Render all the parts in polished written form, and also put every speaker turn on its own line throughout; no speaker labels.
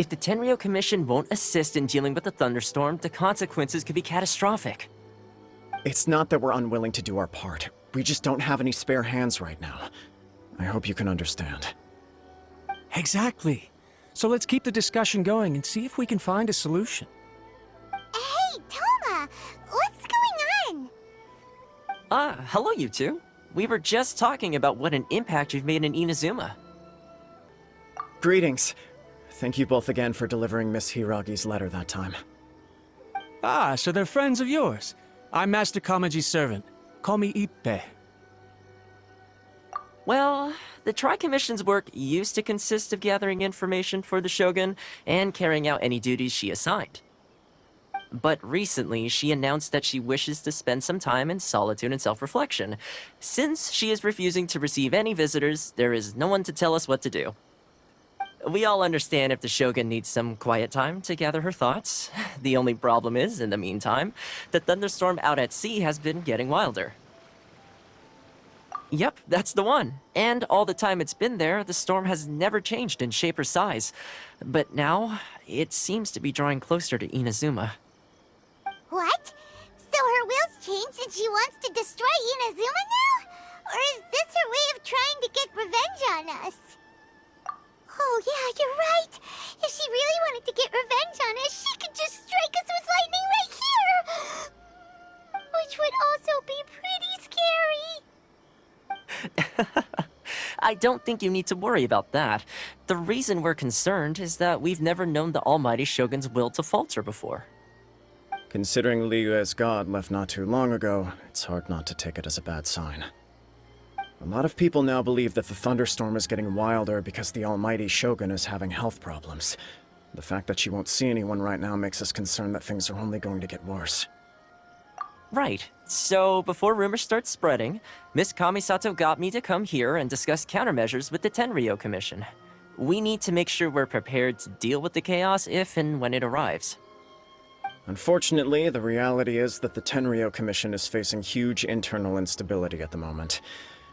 If the Tenryou Commission won't assist in dealing with the thunderstorm, the consequences could be catastrophic.
It's not that we're unwilling to do our part. We just don't have any spare hands right now. I hope you can understand.
Exactly. So let's keep the discussion going and see if we can find a solution.
Hey, Toma! What's going on?
Hello you two. We were just talking about what an impact you've made in Inazuma.
Greetings. Thank you both again for delivering Miss Hiragi's letter that time.
Ah, so they're friends of yours. I'm Master Kamaji's servant. Call me Ippe.
Well, the Tri-Commission's work used to consist of gathering information for the Shogun and carrying out any duties she assigned. But recently, she announced that she wishes to spend some time in solitude and self-reflection. Since she is refusing to receive any visitors, there is no one to tell us what to do. We all understand if the Shogun needs some quiet time to gather her thoughts. The only problem is, in the meantime, the thunderstorm out at sea has been getting wilder. Yep, that's the one. And all the time it's been there, the storm has never changed in shape or size. But now, it seems to be drawing closer to Inazuma.
What? So her will's changed and she wants to destroy Inazuma now? Or is this her way of trying to get revenge on us? Oh yeah, you're right. If she really wanted to get revenge on us, she could just strike us with lightning right here! Which would also be pretty scary.
I don't think you need to worry about that. The reason we're concerned is that we've never known the Almighty Shogun's will to falter before.
Considering Liu as god left not too long ago, it's hard not to take it as a bad sign. A lot of people now believe that the thunderstorm is getting wilder because the Almighty Shogun is having health problems. The fact that she won't see anyone right now makes us concerned that things are only going to get worse.
Right. So, before rumors start spreading, Miss Kamisato got me to come here and discuss countermeasures with the Tenryou Commission. We need to make sure we're prepared to deal with the chaos if and when it arrives.
Unfortunately, the reality is that the Tenryou Commission is facing huge internal instability at the moment.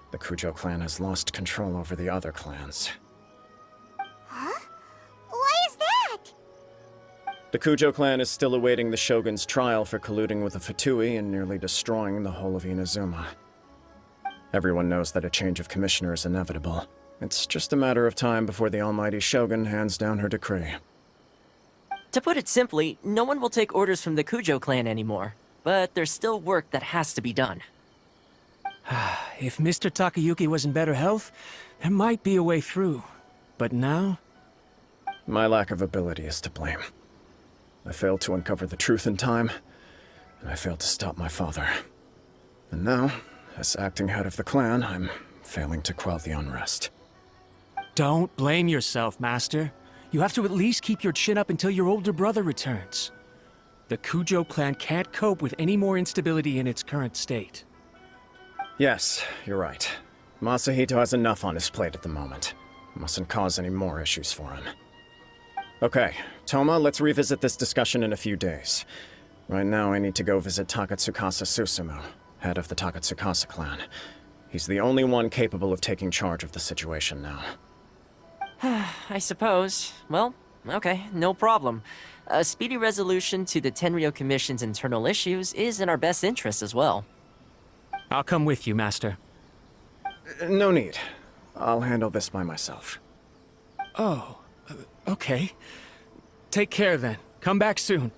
The Kujo clan has lost control over the other clans.
Huh? Why is that?
The Kujo clan is still awaiting the Shogun's trial for colluding with the Fatui and nearly destroying the whole of Inazuma. Everyone knows that a change of commissioner is inevitable. It's just a matter of time before the Almighty Shogun hands down her decree.
To put it simply, no one will take orders from the Kujo clan anymore. But there's still work that has to be done.
If Mr. Takayuki was in better health, there might be a way through. But now?
My lack of ability is to blame. I failed to uncover the truth in time, and I failed to stop my father. And now, as acting head of the clan, I'm failing to quell the unrest.
Don't blame yourself, Master. You have to at least keep your chin up until your older brother returns. The Kujo clan can't cope with any more instability in its current state.
Yes, you're right. Masahito has enough on his plate at the moment. Mustn't cause any more issues for him. Okay, Toma, let's revisit this discussion in a few days. Right now, I need to go visit Takatsukasa Susumu, head of the Takatsukasa clan. He's the only one capable of taking charge of the situation now.
I suppose. Well, okay, no problem. A speedy resolution to the Tenryou Commission's internal issues is in our best interest as well.
I'll come with you, Master.
No need. I'll handle this by myself.
Oh, okay. Take care then. Come back soon.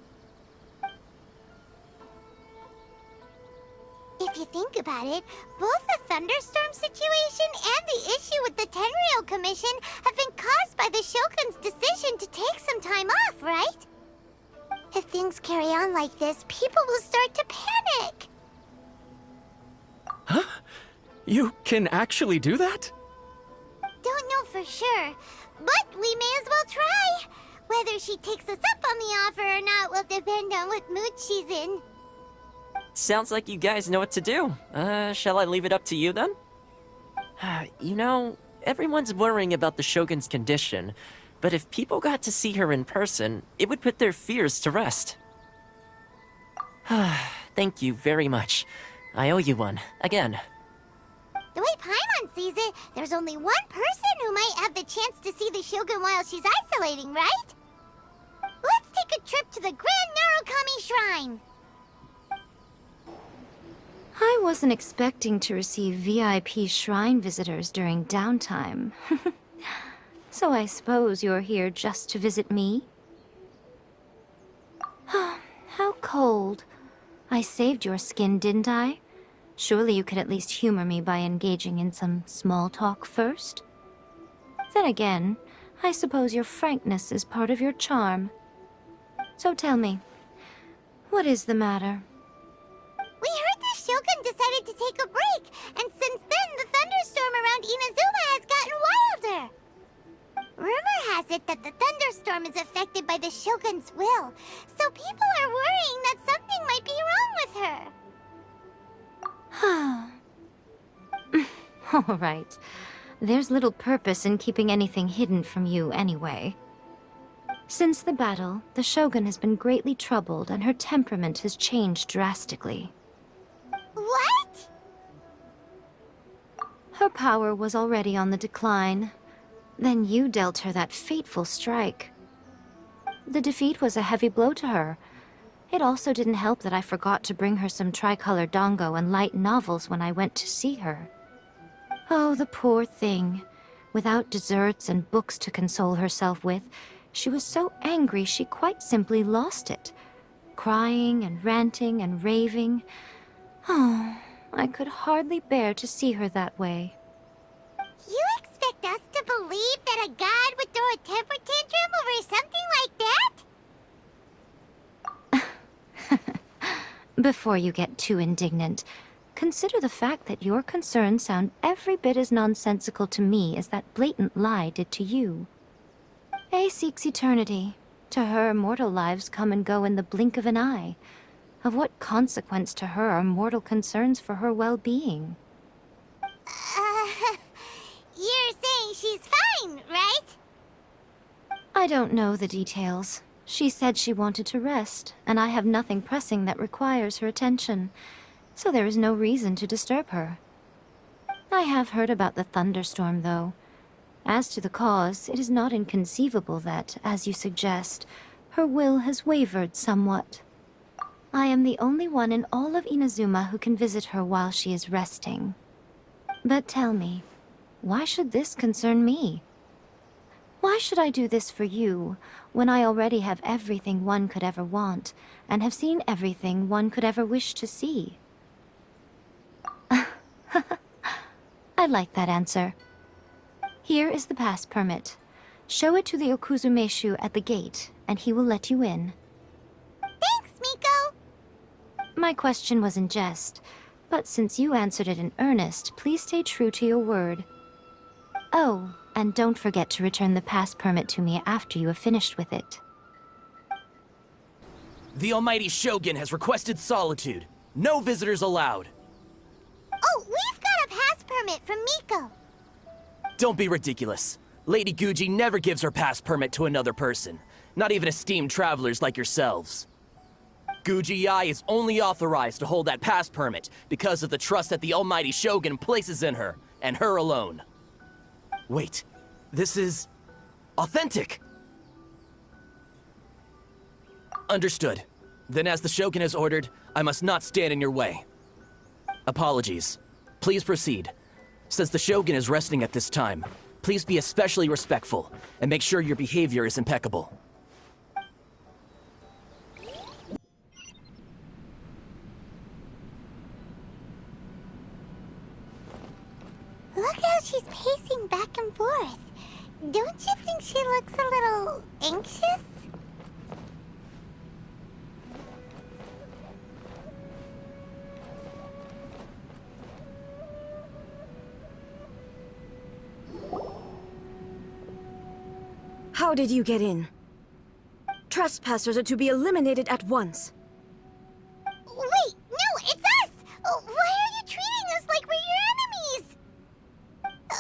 If you think about it, both the thunderstorm situation and the issue with the Tenryou Commission have been caused by the Shogun's decision to take some time off, right? If things carry on like this, people will start to panic.
Huh? You can actually do that?
Don't know for sure, but we may as well try. Whether she takes us up on the offer or not will depend on what mood she's in.
Sounds like you guys know what to do. Shall I leave it up to you then? You know, everyone's worrying about the Shogun's condition, but if people got to see her in person, it would put their fears to rest. Thank you very much. I owe you one, again.
The way Paimon sees it, there's only one person who might have the chance to see the Shogun while she's isolating, right? trip to the Grand Narukami Shrine.
I wasn't expecting to receive VIP shrine visitors during downtime. So I suppose you're here just to visit me? How cold. I saved your skin, didn't I? Surely you could at least humor me by engaging in some small talk first? Then again, I suppose your frankness is part of your charm. So tell me, what is the matter?
We heard the Shogun decided to take a break, and since then the thunderstorm around Inazuma has gotten wilder. Rumor has it that the thunderstorm is affected by the Shogun's will, so people are worrying that something might be wrong with her.
All right. There's little purpose in keeping anything hidden from you anyway. Since the battle, the Shogun has been greatly troubled and her temperament has changed drastically.
What?
Her power was already on the decline. Then you dealt her that fateful strike. The defeat was a heavy blow to her. It also didn't help that I forgot to bring her some tricolor dango and light novels when I went to see her. Oh, the poor thing. Without desserts and books to console herself with, she was so angry she quite simply lost it. Crying and ranting and raving. Oh, I could hardly bear to see her that way.
You expect us to believe that a god would throw a temper tantrum over something like that?
Before you get too indignant, consider the fact that your concerns sound every bit as nonsensical to me as that blatant lie did to you. A seeks eternity. To her, mortal lives come and go in the blink of an eye. Of what consequence to her are mortal concerns for her well-being?
You're saying she's fine, right?
I don't know the details. She said she wanted to rest, and I have nothing pressing that requires her attention, so there is no reason to disturb her. I have heard about the thunderstorm, though. As to the cause, it is not inconceivable that, as you suggest, her will has wavered somewhat. I am the only one in all of Inazuma who can visit her while she is resting. But tell me, why should this concern me? Why should I do this for you, when I already have everything one could ever want, and have seen everything one could ever wish to see? I like that answer. Here is the pass permit. Show it to the Okuzumeshu at the gate, and he will let you in.
Thanks, Miko!
My question was in jest, but since you answered it in earnest, please stay true to your word. Oh, and don't forget to return the pass permit to me after you have finished with it.
The almighty Shogun has requested solitude. No visitors allowed.
Oh, we've got a pass permit from Miko.
Don't be ridiculous. Lady Guji never gives her pass permit to another person, not even esteemed travelers like yourselves. Guji-ai is only authorized to hold that pass permit because of the trust that the almighty Shogun places in her, and her alone. Wait, this is authentic. Understood. Then as the Shogun has ordered, I must not stand in your way. Apologies. Please proceed. Since the Shogun is resting at this time, please be especially respectful and make sure your behavior is impeccable.
Look how she's pacing back and forth. Don't you think she looks a little anxious?
How did you get in? Trespassers are to be eliminated at once.
Wait, no, it's us! Why are you treating us like we're your enemies?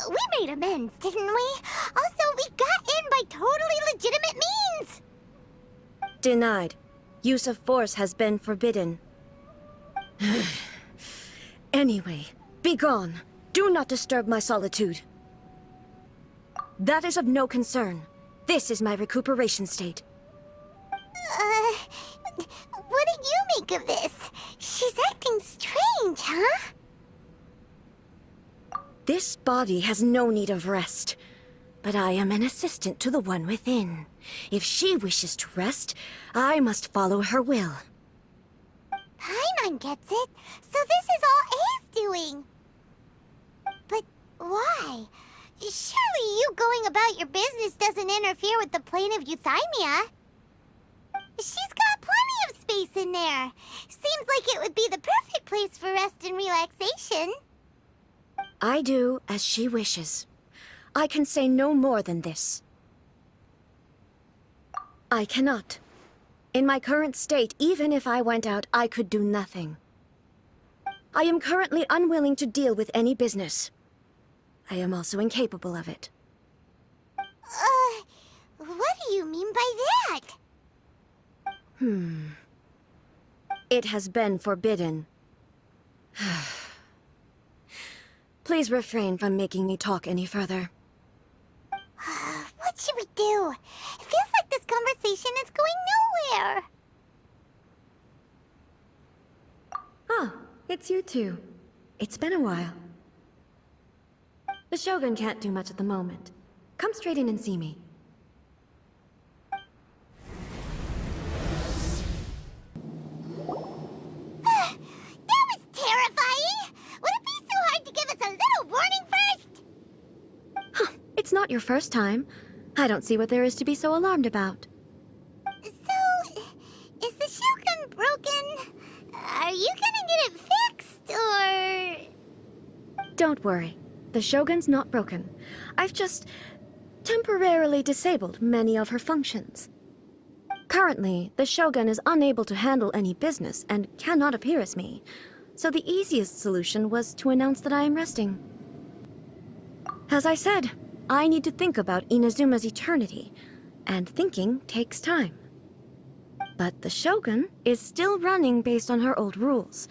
We made amends, didn't we? Also, we got in by totally legitimate means!
Denied. Use of force has been forbidden. Anyway, be gone. Do not disturb my solitude. That is of no concern. This is my recuperation state.
think of this? She's acting strange, huh?
This body has no need of rest. But I am an assistant to the one within. If she wishes to rest, I must follow her will.
Paimon gets it. So this is all A's doing. But why? Surely you going about your business doesn't interfere with the plane of Euthymia. She's got plenty of space in there. Seems like it would be the perfect place for rest and relaxation.
I do as she wishes. I can say no more than this. I cannot. In my current state, even if I went out, I could do nothing. I am currently unwilling to deal with any business. I am also incapable of it.
What do you mean by that?
It has been forbidden. Please refrain from making me talk any further.
What should we do? It feels like this conversation is going nowhere.
Ah, it's you two. It's been a while. The Shogun can't do much at the moment. Come straight in and see me.
That was terrifying! Would it be so hard to give us a little warning first?
It's not your first time. I don't see what there is to be so alarmed about.
So, is the Shogun broken? Are you gonna get it fixed, or...?
Don't worry. The Shogun's not broken. I've just temporarily disabled many of her functions. Currently, the Shogun is unable to handle any business and cannot appear as me. So the easiest solution was to announce that I am resting. As I said, I need to think about Inazuma's eternity, and thinking takes time. But the Shogun is still running based on her old rules.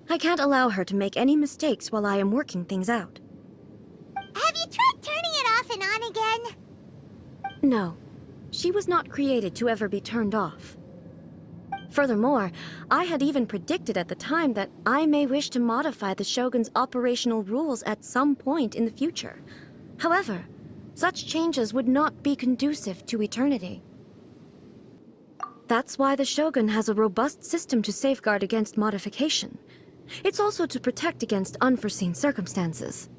I can't allow her to make any mistakes while I am working things out.
Have you tried turning it off and on again?
No, she was not created to ever be turned off. Furthermore, I had even predicted at the time that I may wish to modify the Shogun's operational rules at some point in the future. However, such changes would not be conducive to eternity. That's why the Shogun has a robust system to safeguard against modification. It's also to protect against unforeseen circumstances.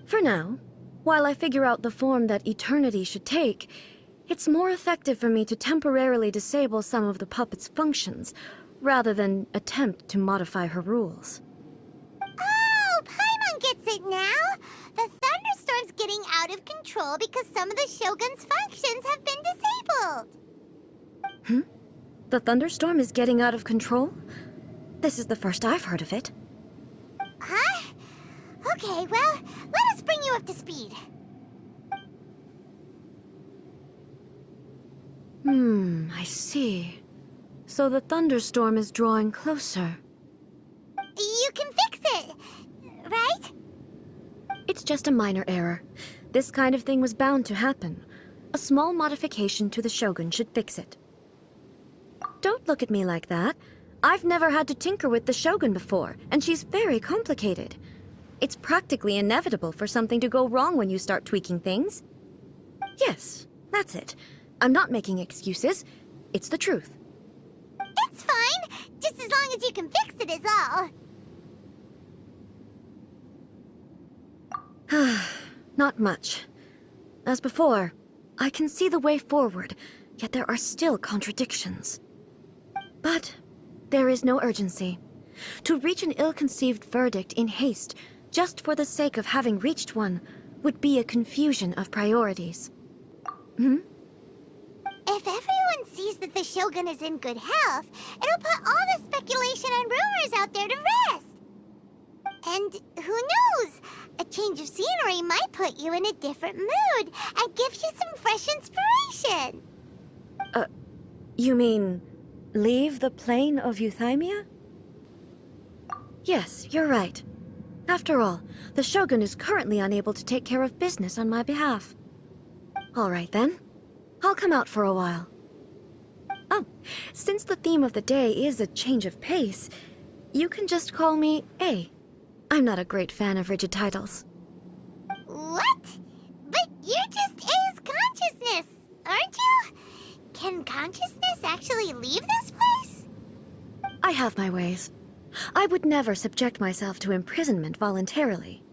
For now, while I figure out the form that eternity should take, it's more effective for me to temporarily disable some of the puppet's functions, rather than attempt to modify her rules.
Oh, Paimon gets it now! The thunderstorm's getting out of control because some of the Shogun's functions have been disabled.
The thunderstorm is getting out of control? This is the first I've heard of it.
Huh? Okay, well, let us bring you up to speed.
I see. So the thunderstorm is drawing closer.
You can fix it, right?
It's just a minor error. This kind of thing was bound to happen. A small modification to the Shogun should fix it. Don't look at me like that. I've never had to tinker with the Shogun before, and she's very complicated. It's practically inevitable for something to go wrong when you start tweaking things. Yes, that's it. I'm not making excuses. It's the truth.
It's fine, just as long as you can fix it is all.
Not much. As before, I can see the way forward, yet there are still contradictions. But there is no urgency. To reach an ill-conceived verdict in haste, just for the sake of having reached one, would be a confusion of priorities.
If everyone sees that the Shogun is in good health, it'll put all the speculation and rumors out there to rest. And who knows? A change of scenery might put you in a different mood and give you some fresh inspiration.
You mean, leave the plane of Euthymia? Yes, you're right. After all, the Shogun is currently unable to take care of business on my behalf. All right then. I'll come out for a while. Oh, since the theme of the day is a change of pace, you can just call me A. I'm not a great fan of rigid titles.
What? But you're just A's consciousness, aren't you? Can consciousness actually leave this place?
I have my ways. I would never subject myself to imprisonment voluntarily.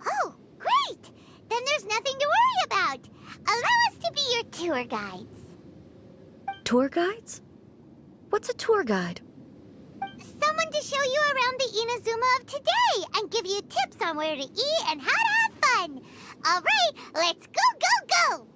Oh, great! Then there's nothing to worry about. Allow us to be your tour guides.
Tour guides? What's a tour guide?
Someone to show you around the Inazuma of today and give you tips on where to eat and how to have fun. All right, let's go, go, go!